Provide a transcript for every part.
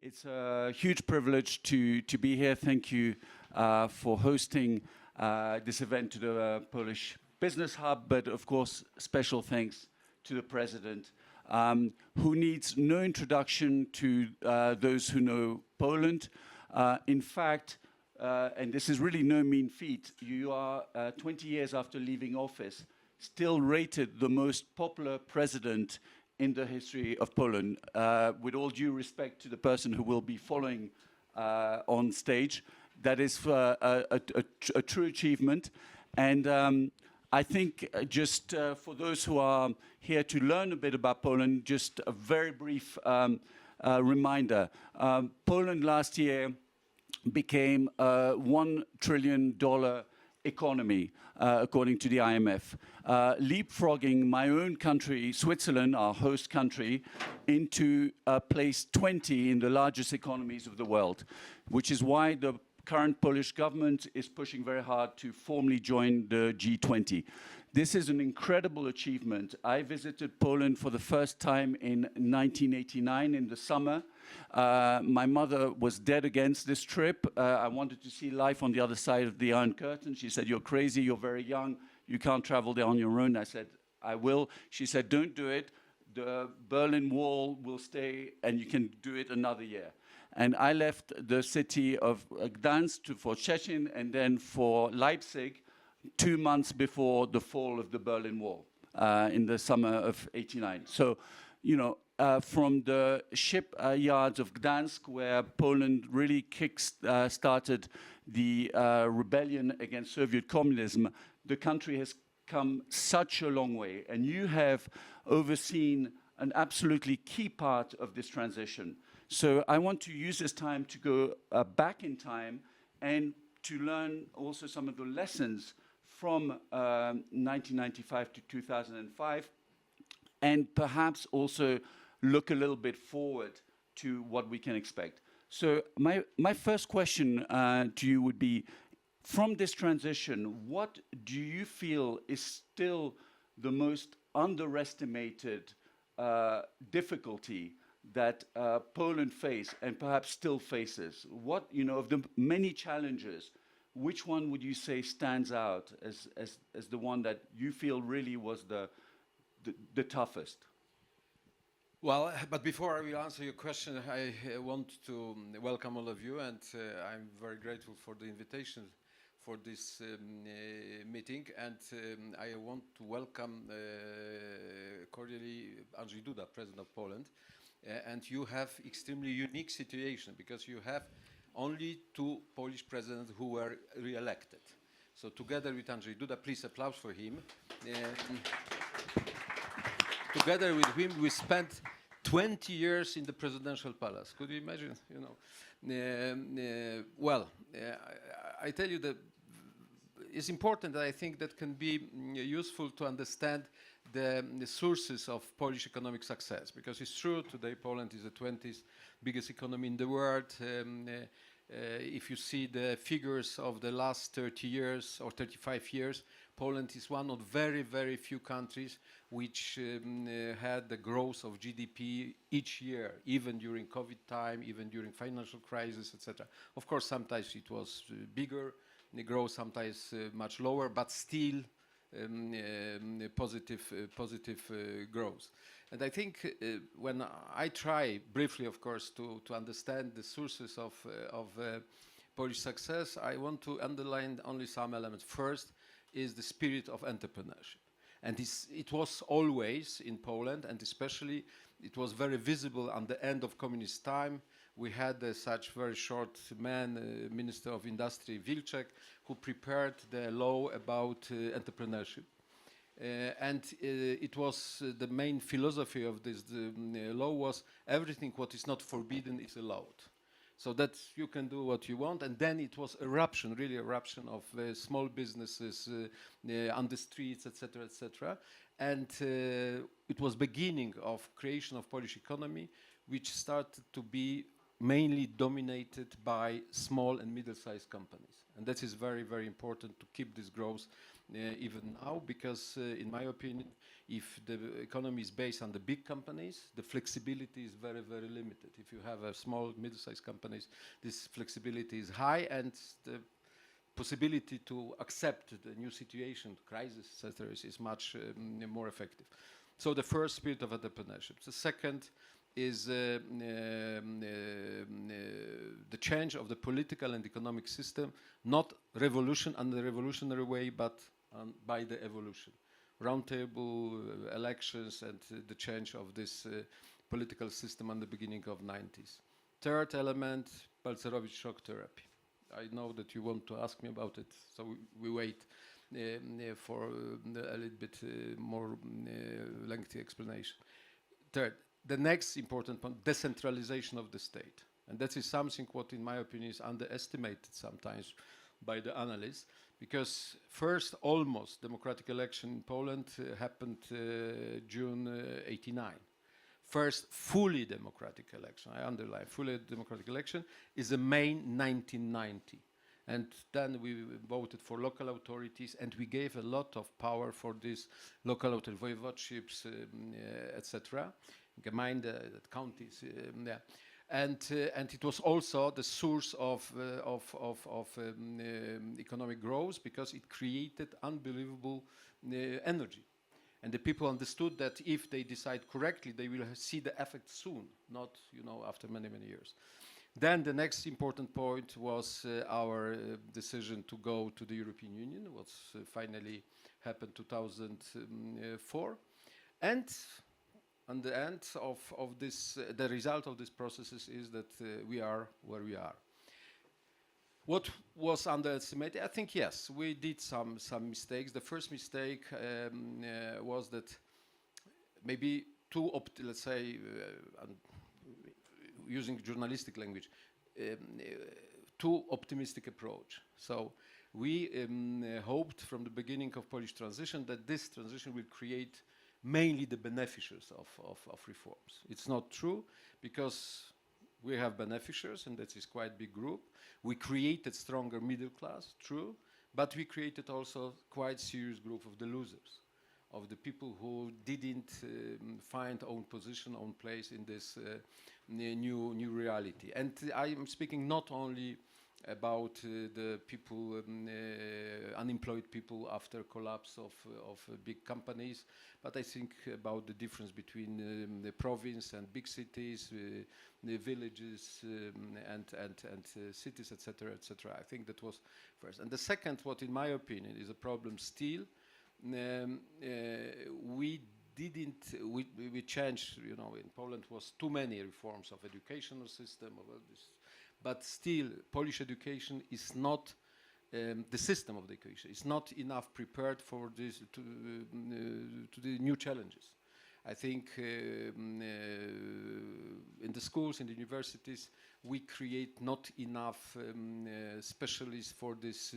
It's a huge privilege to be here. Thank you for hosting this event to the Polish Business Hub, but of course, special thanks to the President, who needs no introduction to those who know Poland. In fact, and this is really no mean feat, you are 20 years after leaving office, still rated the most popular president in the history of Poland, with all due respect to the person who will be following on stage. That is a true achievement. And I think just for those who are here to learn a bit about Poland, just a very brief reminder. Poland last year became a $1 trillion economy, according to the IMF, leapfrogging my own country, Switzerland, our host country, into place 20 in the largest economies of the world, which is why the current Polish government is pushing very hard to formally join the G20. This is an incredible achievement. I visited Poland for the first time in 1989 in the summer. My mother was dead against this trip. I wanted to see life on the other side of the Iron Curtain. She said, "You're crazy, you're very young, you can't travel there on your own." I said, "I will." She said, "Don't do it. The Berlin Wall will stay and you can do it another year." And I left the city of Gdansk for Szczecin and then for Leipzig 2 months before the fall of the Berlin Wall in the summer of '89. So, you know, from the shipyards of Gdansk, where Poland really started the rebellion against Soviet communism, the country has come such a long way. And you have overseen an absolutely key part of this transition. So I want to use this time to go back in time and to learn also some of the lessons from 1995 to 2005, and perhaps also look a little bit forward to what we can expect. So my first question to you would be, from this transition, what do you feel is still the most underestimated difficulty that Poland faced and perhaps still faces? What, you know, of the many challenges, which one would you say stands out as the one that you feel really was the toughest? Well, but before I will answer your question, I want to welcome all of you, and I'm very grateful for the invitation for this meeting, and I want to welcome cordially Andrzej Duda, President of Poland. And you have extremely unique situation because you have only 2 Polish presidents who were re-elected. So together with Andrzej Duda, please applause for him. Together with him, we spent 20 years in the presidential palace. Could you imagine? You know, I tell you that it's important that I think that can be useful to understand the sources of Polish economic success, because it's true today Poland is the 20th biggest economy in the world. If you see the figures of the last 30 years or 35 years, Poland is one of very, very few countries which had the growth of GDP each year, even during COVID time, even during financial crisis, etc. Of course, sometimes it was bigger, the growth sometimes much lower, but still positive growth. And I think when I try briefly, of course, to understand the sources of Polish success, I want to underline only some elements. First is the spirit of entrepreneurship. And it was always in Poland, and especially it was very visible at the end of communist time. We had such very short man, Minister of Industry, Wilczek, who prepared the law about entrepreneurship. And it was the main philosophy of this law was everything what is not forbidden is allowed. So that you can do what you want. And then it was eruption, really eruption of small businesses on the streets, etc., etc. And it was beginning of creation of Polish economy, which started to be mainly dominated by small and middle-sized companies. And that is very, very important to keep this growth even now, because in my opinion, if the economy is based on the big companies, the flexibility is very, very limited. If you have a small, middle-sized companies, this flexibility is high, and the possibility to accept the new situation, crisis, etc., is much more effective. So the first, spirit of entrepreneurship. The second is the change of the political and economic system, not revolution in the revolutionary way, but by the evolution. Roundtable elections and the change of this political system on the beginning of 90s. Third element, Balcerowicz shock therapy. I know that you want to ask me about it, so we wait for a little bit more lengthy explanation. Third, the next important point, decentralization of the state. And that is something what, in my opinion, is underestimated sometimes by the analysts, because first almost democratic election in Poland happened June 89. First fully democratic election, I underline, fully democratic election is the May 1990. And then we voted for local authorities, and we gave a lot of power for these local authorities, voivodeships, etc., Gemeinde, counties, yeah. And it was also the source of economic growth, because it created unbelievable energy. And the people understood that if they decide correctly, they will see the effect soon, not after many, many years. Then the next important point was our decision to go to the European Union, what finally happened 2004. And on the end of this, the result of this process is that we are where we are. What was underestimated? I think, yes, we did some mistakes. The first mistake was that maybe let's say, using journalistic language, too optimistic approach. So we hoped from the beginning of Polish transition that this transition will create mainly the beneficiaries of reforms. It's not true, because we have beneficiaries, and that is quite a big group. We created stronger middle class, true, but we created also quite serious group of the losers, of the people who didn't find own position, own place in this new reality. And I am speaking not only about the people, unemployed people after collapse of big companies, but I think about the difference between the province and big cities, the villages and cities, etc., etc. I think that was first. And the second, what in my opinion is a problem still, we changed, in Poland was too many reforms of educational system, of all this. But still, Polish education is not, the system of the education is not enough prepared for this, to the new challenges. I think in the schools, in the universities, we create not enough specialists for these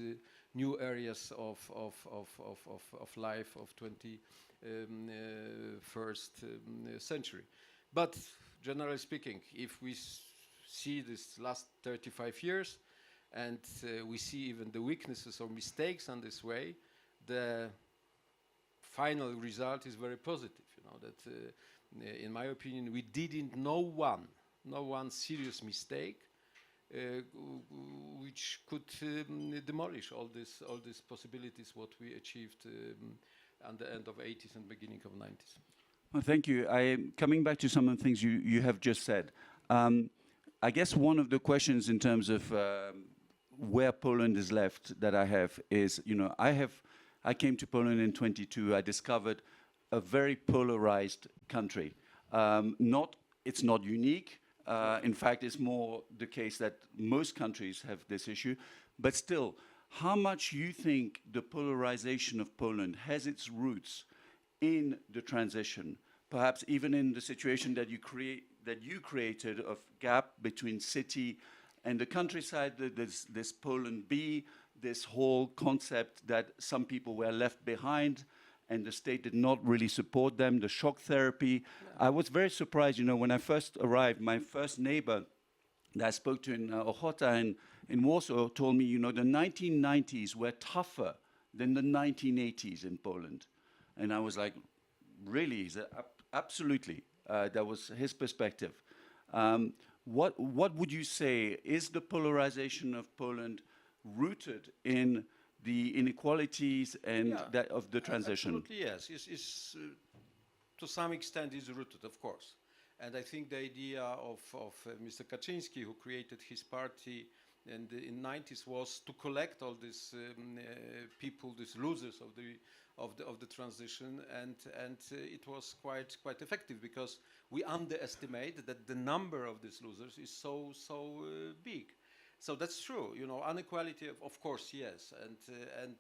new areas of life of 21st century. But generally speaking, if we see this last 35 years, and we see even the weaknesses or mistakes on this way, the final result is very positive. That in my opinion, we didn't no one serious mistake which could demolish all these possibilities what we achieved at the end of 80s and beginning of 90s. Well, thank you. Coming back to some of the things you have just said. I guess one of the questions in terms of where Poland is left that I have is, I came to Poland in 22. I discovered a very polarized country. It's not unique. In fact, it's more the case that most countries have this issue. But still, how much you think the polarization of Poland has its roots in the transition, perhaps even in the situation that you created of gap between city and the countryside, this Poland B, this whole concept that some people were left behind and the state did not really support them, the shock therapy. Yeah. I was very surprised, when I first arrived, my first neighbor that I spoke to in Ochota and in Warsaw told me, the 1990s were tougher than the 1980s in Poland. And I was like, really? He said, absolutely. That was his perspective. What would you say, is the polarization of Poland rooted in the inequalities and that of the transition? Absolutely, yes. To some extent is rooted, of course. And I think the idea of Mr. Kaczynski, who created his party in the 90s, was to collect all these people, these losers of the transition, and it was quite effective, because we underestimate that the number of these losers is so big. So that's true. Inequality, of course, yes, and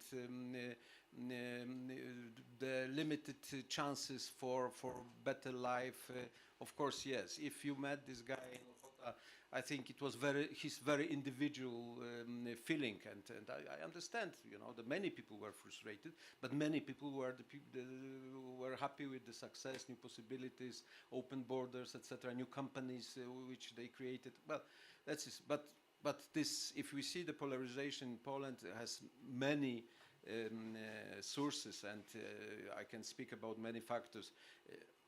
the limited chances for better life, of course, yes. If you met this guy in Ochota, I think it was his very individual feeling, and I understand, that many people were frustrated, but many people were happy with the success, new possibilities, open borders, etc., new companies which they created. Well, that's it. But this, if we see the polarization in Poland, has many sources, and I can speak about many factors.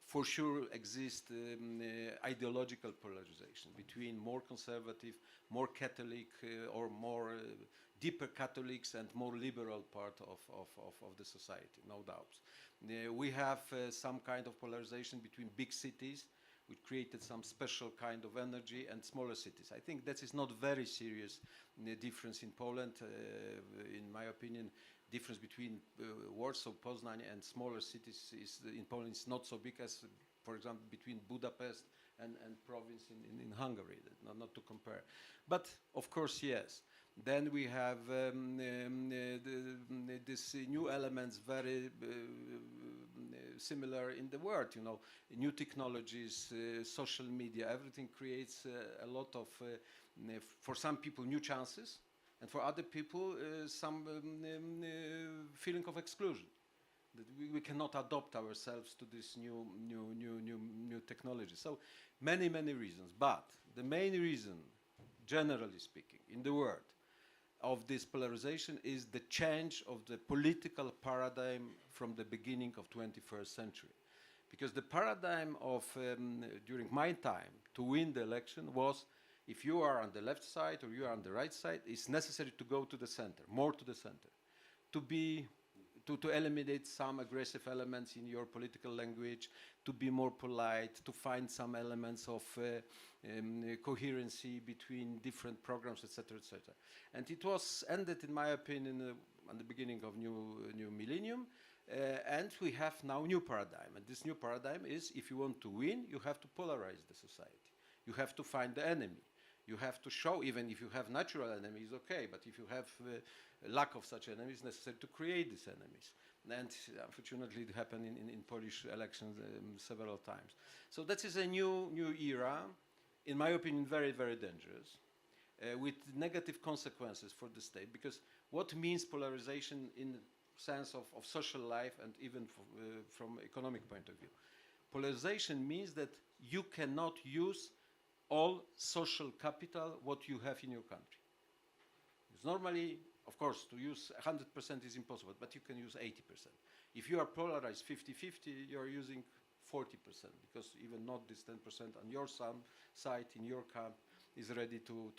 For sure exists ideological polarization between more conservative, more Catholic, or more deeper Catholics and more liberal part of the society, no doubt. We have some kind of polarization between big cities, which created some special kind of energy, and smaller cities. I think that is not very serious difference in Poland. In my opinion, difference between Warsaw, Poznań, and smaller cities in Poland is not so big as, for example, between Budapest and province in Hungary, not to compare. But of course, yes. Then we have these new elements, very similar in the world, new technologies, social media, everything creates a lot of, for some people, new chances, and for other people, some feeling of exclusion, that we cannot adapt ourselves to this new technology. So many reasons, but the main reason, generally speaking, in the world, of this polarization is the change of the political paradigm from the beginning of 21st century. Because the paradigm of, during my time, to win the election was, if you are on the left side or you are on the right side, it's necessary to go to the center, more to the center, to eliminate some aggressive elements in your political language, to be more polite, to find some elements of coherency between different programs, etc., etc. And it was ended, in my opinion, at the beginning of new millennium, and we have now new paradigm. And this new paradigm is, if you want to win, you have to polarize the society. You have to find the enemy. You have to show, even if you have natural enemies, okay, but if you have lack of such enemies, it's necessary to create these enemies. And unfortunately, it happened in Polish elections several times. So that is a new era, in my opinion, very dangerous, with negative consequences for the state. Because what means polarization in sense of social life and even from economic point of view? Polarization means that you cannot use all social capital what you have in your country. It's normally, of course, to use 100% is impossible, but you can use 80%. If you are polarized 50-50, you're using 40%, because even not this 10% on your side, in your camp, is ready to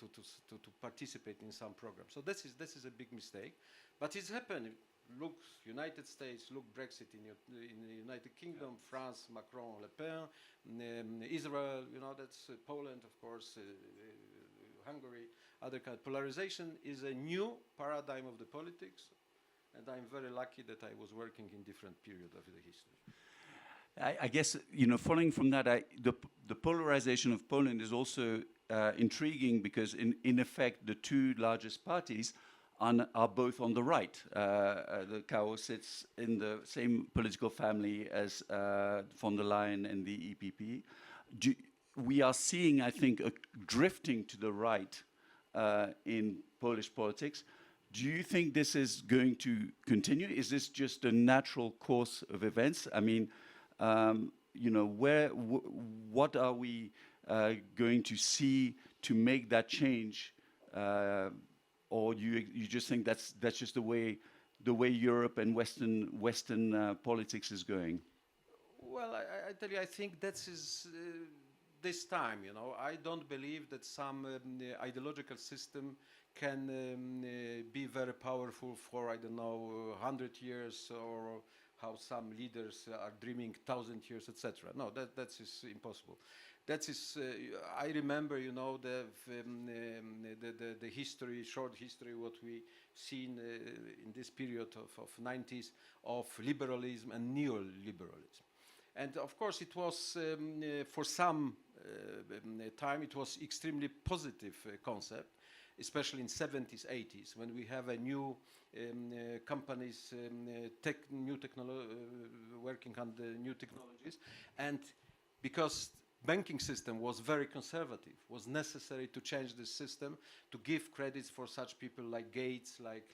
participate in some program. So this is a big mistake, but it's happened. Look, United States, look Brexit in the United Kingdom, France, Macron, Le Pen, Israel, that's Poland, of course, Hungary, other kind. Polarization is a new paradigm of the politics, and I'm very lucky that I was working in different periods of the history. I guess, following from that, the polarization of Poland is also intriguing, because in effect, the two largest parties are both on the right. The KO sits in the same political family as von der Leyen and the EPP. We are seeing, I think, a drifting to the right in Polish politics. Do you think this is going to continue? Is this just a natural course of events? I mean, what are we going to see to make that change, or you just think that's just the way Europe and Western politics is going? Well, I tell you, I think that is this time. I don't believe that some ideological system can be very powerful for, I don't know, 100 years, or how some leaders are dreaming 1,000 years, etc. No, that is impossible. That is, I remember, the history, short history, what we seen in this period of 90s of liberalism and neoliberalism. And of course, it was for some time it was extremely positive concept, especially in 70s, 80s, when we have a new companies, working on the new technologies, and because banking system was very conservative, was necessary to change the system to give credits for such people like Gates, like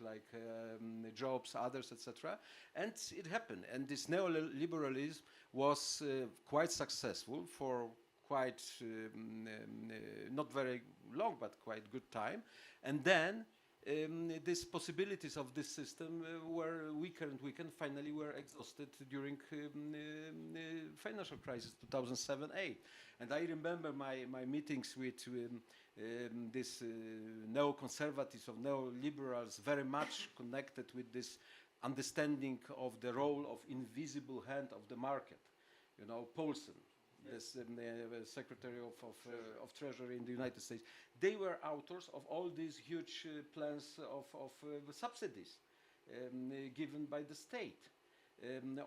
Jobs, others, etc. And it happened. And this neoliberalism was quite successful for quite not very long, but quite good time. And then these possibilities of this system were weaker and weaker, and finally were exhausted during financial crisis 2007-8. And I remember my meetings with this neoconservatives or neoliberals, very much connected with this understanding of the role of invisible hand of the market. Paulson, this Secretary of Treasury in the United States, they were authors of all these huge plans of subsidies given by the state.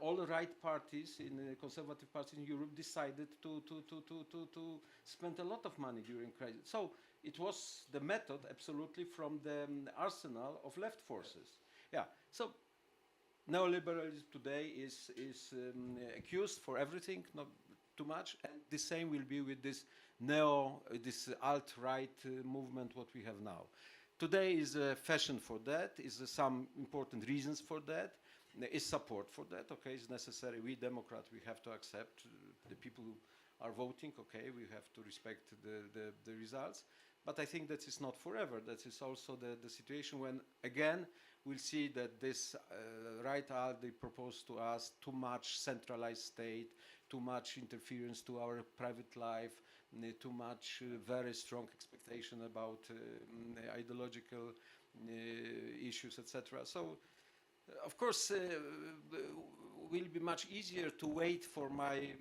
All the right parties, conservative parties in Europe, decided to spend a lot of money during crisis. So it was the method, absolutely, from the arsenal of left forces. Yeah. So neoliberalism today is accused for everything, not too much, and the same will be with this this alt-right movement what we have now. Today is a fashion for that, is some important reasons for that, is support for that, okay, it's necessary. We Democrats, we have to accept the people who are voting, okay, we have to respect the results, but I think that is not forever. That is also the situation when, again, we'll see that this right alt, they propose to us too much centralized state, too much interference to our private life, too much very strong expectation about ideological issues, etc. So, of course, will be much easier to wait for my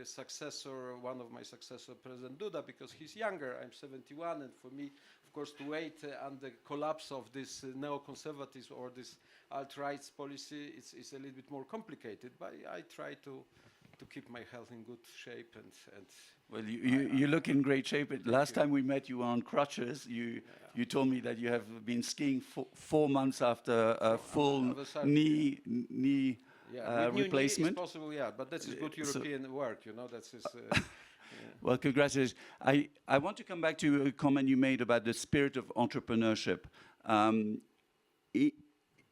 successor, one of my successor, President Duda, because he's younger. I'm 71, and for me, of course, to wait on the collapse of this neoconservatism or this alt-right policy, it's a little bit more complicated. But I try to keep my health in good shape and well, you look in great shape. Last time we met, you were on crutches. You told me that you have been skiing for 4 months after a full knee replacement. Knee is possible, yeah, but that's good European work, That's his. Well, congratulations. I want to come back to a comment you made about the spirit of entrepreneurship.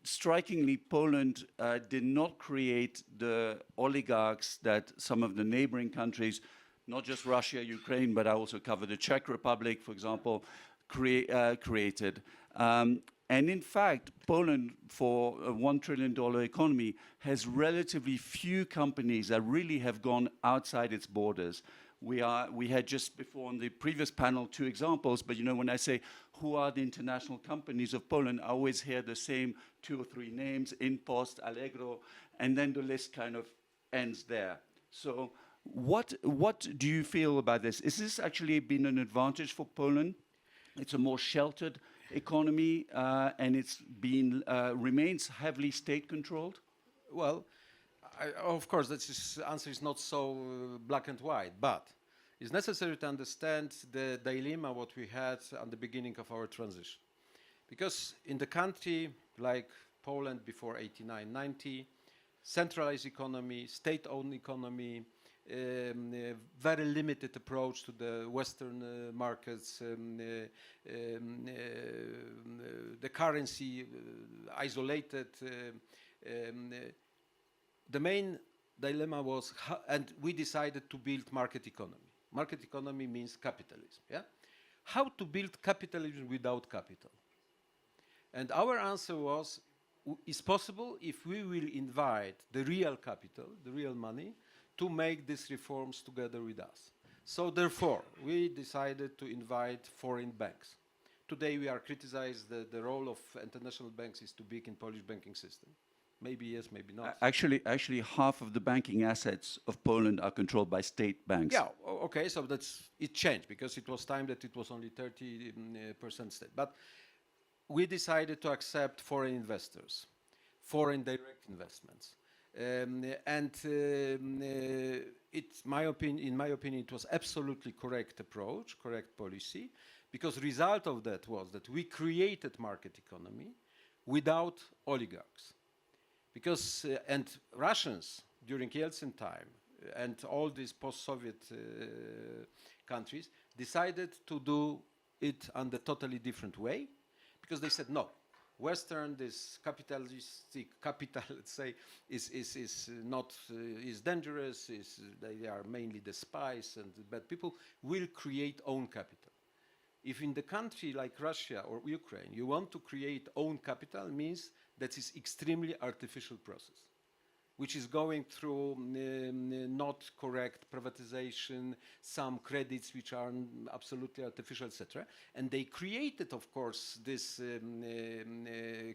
Strikingly, Poland did not create the oligarchs that some of the neighboring countries, not just Russia, Ukraine, but I also cover the Czech Republic, for example, created. And in fact, Poland, for a $1 trillion economy, has relatively few companies that really have gone outside its borders. We had just before on the previous panel 2 examples, but when I say who are the international companies of Poland, I always hear the same 2 or 3 names, InPost, Allegro, and then the list kind of ends there. So what do you feel about this? Is this actually been an advantage for Poland? It's a more sheltered economy, and it's been remains heavily state-controlled? Well, of course, this answer is not so black and white, but it's necessary to understand the dilemma what we had at the beginning of our transition. Because in the country like Poland before 89, 90, centralized economy, state-owned economy, very limited approach to the Western markets, the currency isolated. The main dilemma was, and we decided to build market economy. Market economy means capitalism. Yeah, how to build capitalism without capital. And our answer was, it's possible if we will invite the real capital, the real money, to make these reforms together with us. So therefore, we decided to invite foreign banks. Today we are criticized that the role of international banks is too big in Polish banking system. Maybe yes, maybe not. Actually, half of the banking assets of Poland are controlled by state banks. Yeah, okay, so it changed because it was time that it was only 30% state. But we decided to accept foreign investors, foreign direct investments. In my opinion, it was absolutely correct approach, correct policy, because result of that was that we created market economy without oligarchs. Because, and Russians during Yeltsin time and all these post-Soviet countries decided to do it on a totally different way, because they said, no, Western, this capitalistic capital, let's say, is dangerous, they are mainly the spies and the bad people, will create own capital. If in the country like Russia or Ukraine, you want to create own capital, means that is extremely artificial process, which is going through not correct privatization, some credits which are absolutely artificial, etc. And they created, of course, this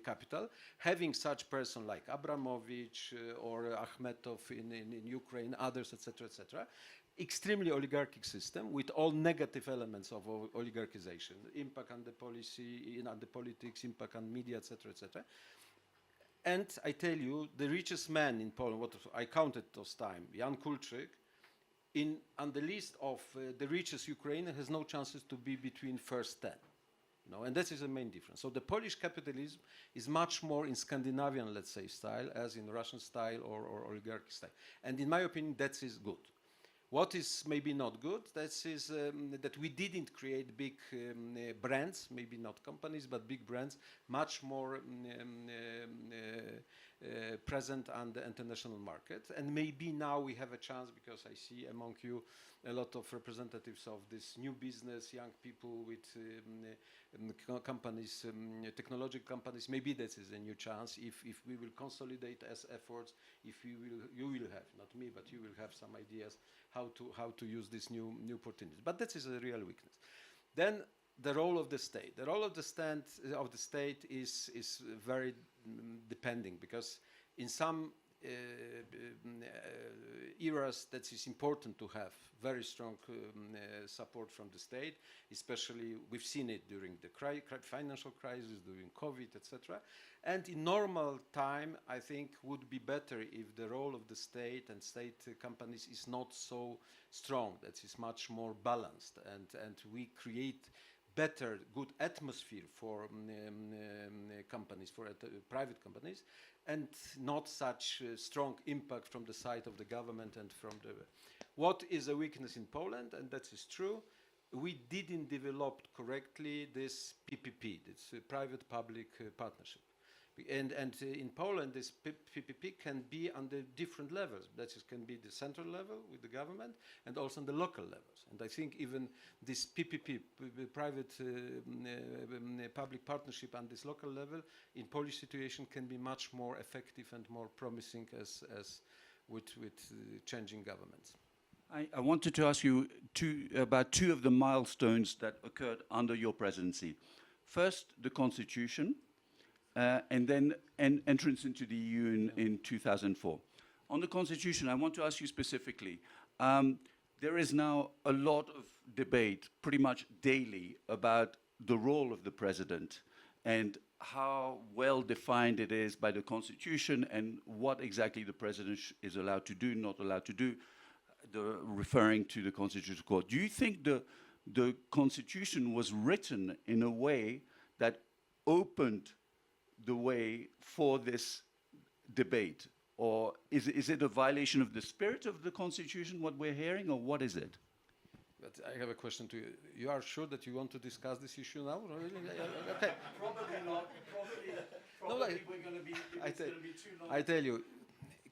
capital, having such person like Abramovich or Akhmetov in Ukraine, others, etc., etc. Extremely oligarchic system with all negative elements of oligarchization, impact on the policy, on the politics, impact on media, etc., etc. And I tell you, the richest man in Poland, what I counted those time, Jan Kulczyk, on the list of the richest Ukrainian has no chances to be between first 10. No, and that is the main difference. So the Polish capitalism is much more in Scandinavian, let's say, style, as in Russian style or oligarchic style. And in my opinion, that is good. What is maybe not good, that is that we didn't create big brands, maybe not companies, but big brands, much more present on the international market. And maybe now we have a chance, because I see among you a lot of representatives of this new business, young people with companies, technological companies. Maybe this is a new chance if we will consolidate as efforts, if you will have, not me, but you will have some ideas how to use this new opportunities. But that is a real weakness. Then the role of the state. The role of the state is very depending, because in some eras that is important to have very strong support from the state, especially we've seen it during the financial crisis, during COVID, etc. And in normal time, I think would be better if the role of the state and state companies is not so strong, that is much more balanced, and we create better, good atmosphere for companies, for private companies, and not such strong impact from the side of the government and from the... What is a weakness in Poland, and that is true, we didn't develop correctly this PPP, this private-public partnership. And in Poland, this PPP can be on the different levels. That is, can be the central level with the government and also on the local levels. And I think even this PPP, private public partnership on this local level, in Polish situation can be much more effective and more promising as with changing governments. I wanted to ask you about two of the milestones that occurred under your presidency. First, the Constitution, and then an entrance into the EU in 2004. On the Constitution, I want to ask you specifically, there is now a lot of debate, pretty much daily, about the role of the president and how well defined it is by the Constitution and what exactly the president is allowed to do, not allowed to do, referring to the Constitutional Court. Do you think the Constitution was written in a way that opened the way for this debate? Or is it a violation of the spirit of the Constitution, what we're hearing, or what is it? But I have a question to you. You are sure that you want to discuss this issue now? Okay. Probably not. Probably we're going to be, it's going to be too long. I tell you,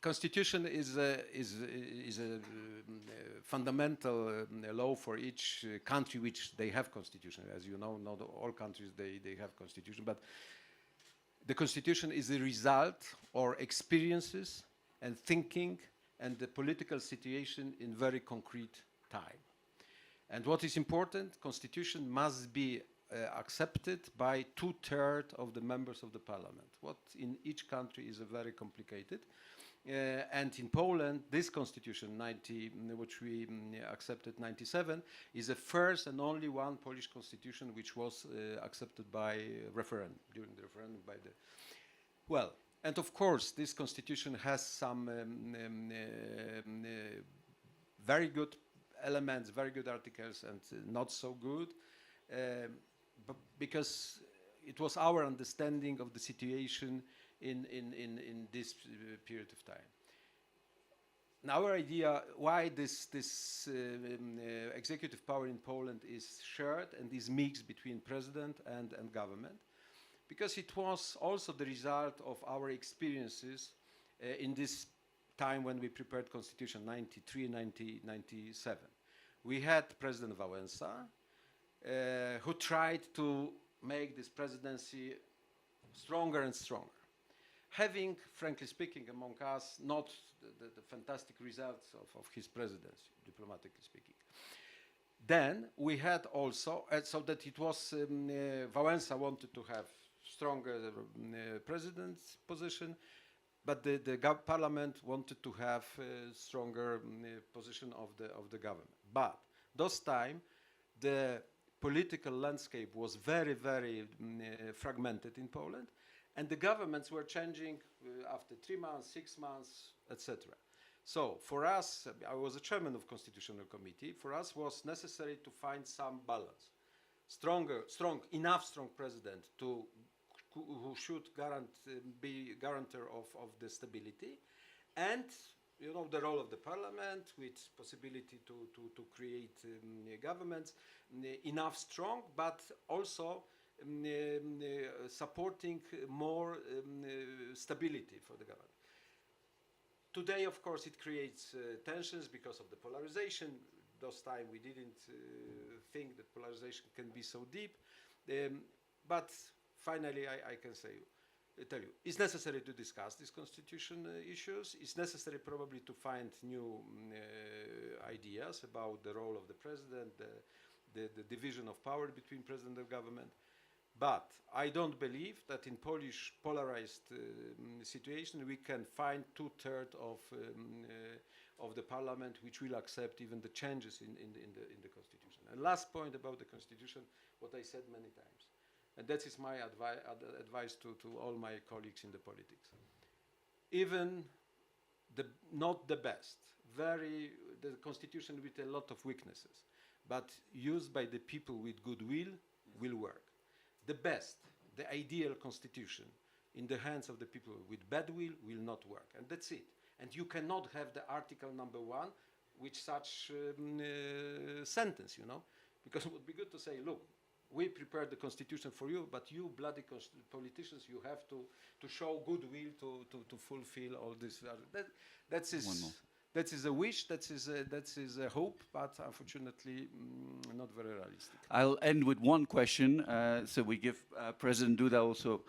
constitution is a fundamental law for each country which they have constitution. As you know, not all countries they have constitution, but the constitution is a result or experiences and thinking and the political situation in very concrete time. And what is important, constitution must be accepted by 2/3 of the members of the parliament. What in each country is a very complicated. And in Poland, this constitution, which we accepted 97, is the first and only one Polish constitution which was accepted by referendum, during the referendum by the, well, and of course, this constitution has some very good elements, very good articles, and not so good, because it was our understanding of the situation in this period of time. Now, our idea why this executive power in Poland is shared and is mixed between president and government, because it was also the result of our experiences in this time when we prepared Constitution 93, 97. We had President Wałęsa, who tried to make this presidency stronger and stronger, having, frankly speaking, among us, not the fantastic results of his presidency, diplomatically speaking. Then we had also, so that it was, Wałęsa wanted to have stronger president's position, but the parliament wanted to have a stronger position of the government. But those time, the political landscape was very, very fragmented in Poland, and the governments were changing after 3 months, 6 months, etc. So for us, I was a chairman of Constitutional Committee. For us, was necessary to find some balance. Strong president who should be guarantor of the stability, and the role of the parliament with possibility to create governments enough strong, but also supporting more stability for the government. Today, of course, it creates tensions because of the polarization. Those time we didn't think that polarization can be so deep, but finally I can tell you, it's necessary to discuss these constitution issues. It's necessary probably to find new ideas about the role of the president, the division of power between president and government. But I don't believe that in Polish polarized situation we can find 2/3 of the parliament which will accept even the changes in the constitution. And last point about the constitution, what I said many times, and that is my advice to all my colleagues in the politics. Even not the best, the constitution with a lot of weaknesses, but used by the people with goodwill will work. The best, the ideal constitution in the hands of the people with bad will not work, and that's it. And you cannot have the article number 1 with such sentence, because it would be good to say, look, we prepared the constitution for you, but you bloody politicians, you have to show goodwill to fulfill all this. That is a wish, that is a hope, but unfortunately not very realistic. I'll end with one question, so we give President Duda also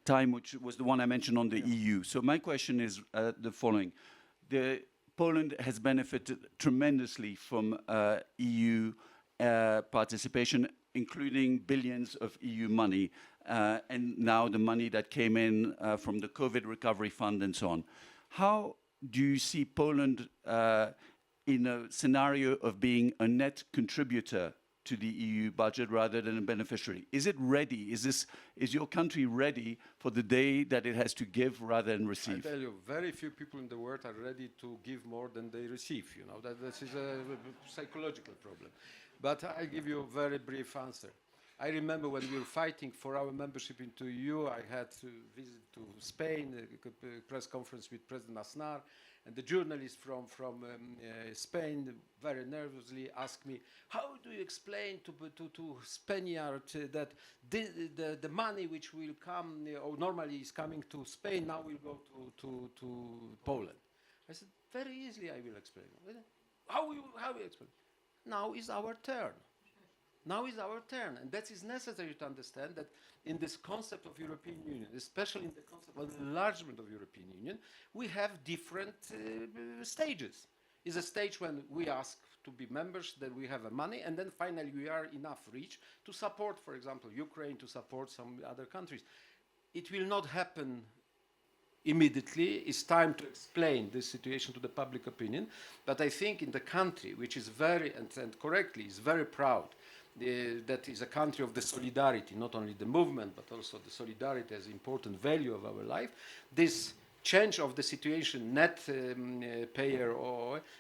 time, which was the one I mentioned on the EU. So my question is the following. Poland has benefited tremendously from EU participation, including billions of EU money, and now the money that came in from the COVID recovery fund and so on. How do you see Poland in a scenario of being a net contributor to the EU budget rather than a beneficiary? Is it ready? Is your country ready for the day that it has to give rather than receive? I tell you, very few people in the world are ready to give more than they receive. That is a psychological problem. But I give you a very brief answer. I remember when we were fighting for our membership into EU, I had to visit to Spain, a press conference with President Aznar, and the journalist from Spain very nervously asked me, how do you explain to Spaniards that the money which will come, or normally is coming to Spain, now will go to Poland? I said, very easily I will explain. How will you explain? Now is our turn. Now is our turn, and that is necessary to understand that in this concept of European Union, especially in the concept of enlargement of European Union, we have different stages. Is a stage when we ask to be members, then we have money, and then finally we are enough rich to support, for example, Ukraine, to support some other countries. It will not happen immediately. It's time to explain this situation to the public opinion, but I think in the country, which is very, and correctly, is very proud, that is a country of the solidarity, not only the movement, but also the solidarity as an important value of our life. This change of the situation, net payer,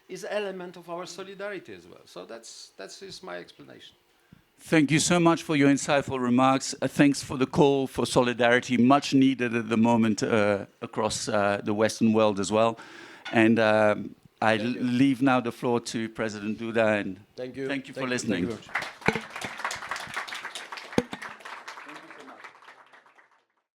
is an element of our solidarity as well. So that is my explanation. Thank you so much for your insightful remarks. Thanks for the call for solidarity, much needed at the moment across the Western world as well. And I leave now the floor to President Duda. And thank you. Thank you for listening. Thank you very much.